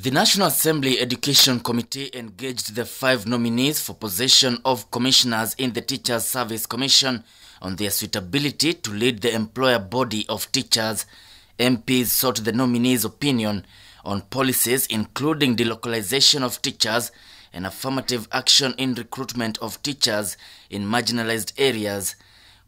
The National Assembly Education Committee engaged the 5 nominees for position of commissioners in the Teachers Service Commission on their suitability to lead the employer body of teachers. MPs sought the nominees' opinion on policies including delocalization of teachers and affirmative action in recruitment of teachers in marginalized areas,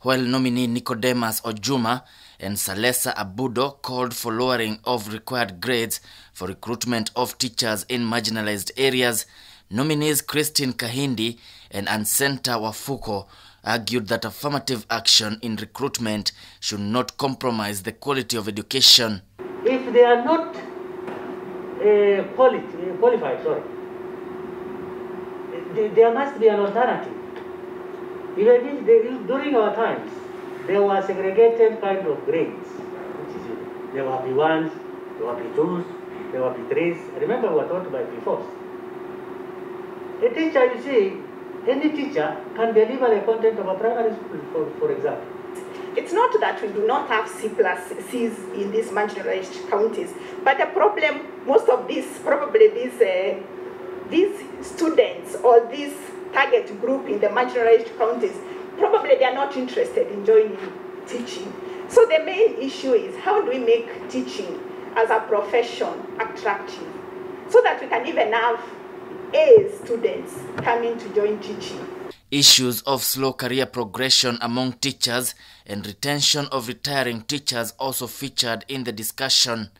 while nominee Nicodemus Ojuma and Salesa Abudo called for lowering of required grades for recruitment of teachers in marginalized areas. Nominees Christine Kahindi and Ansenta Wafuko argued that affirmative action in recruitment should not compromise the quality of education. If they are not qualified, there must be an alternative. Even during our times, there were segregated kind of grades. There were P1s, there were P2s, there were P3s. I remember we were taught by P4s. A teacher, you see, any teacher can deliver the content of a primary school, for example. It's not that we do not have C+Cs in these marginalized counties, but the problem, most of these, probably these students or this target group in the marginalized counties, probably they are not interested in joining teaching. So the main issue is how do we make teaching as a profession attractive so that we can even have A students coming to join teaching. Issues of slow career progression among teachers and retention of retiring teachers also featured in the discussion.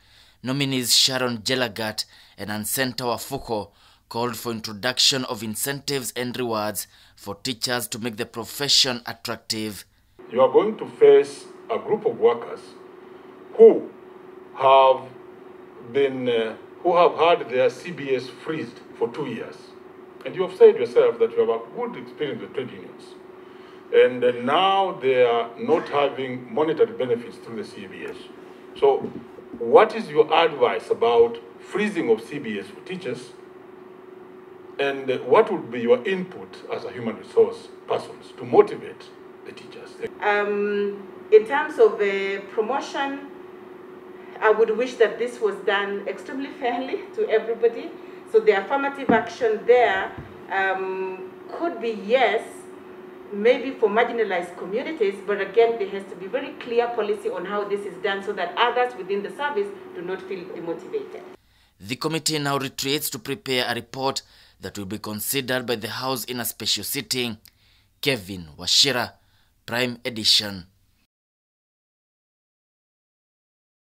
Nominees Sharon Jelagat and Ansenta Wafuko called for introduction of incentives and rewards for teachers to make the profession attractive. You are going to face a group of workers who have had their CBS freezed for 2 years. And you have said yourself that you have a good experience with trade unions. And now they are not having monetary benefits through the CBS. So what is your advice about freezing of CBS for teachers? And what would be your input as a human resource persons to motivate the teachers? In terms of promotion, I would wish that this was done extremely fairly to everybody. So the affirmative action there could be yes, maybe for marginalized communities, but again, there has to be very clear policy on how this is done so that others within the service do not feel demotivated. The committee now retreats to prepare a report that will be considered by the House in a special sitting. Kevin Wachira, Prime Edition.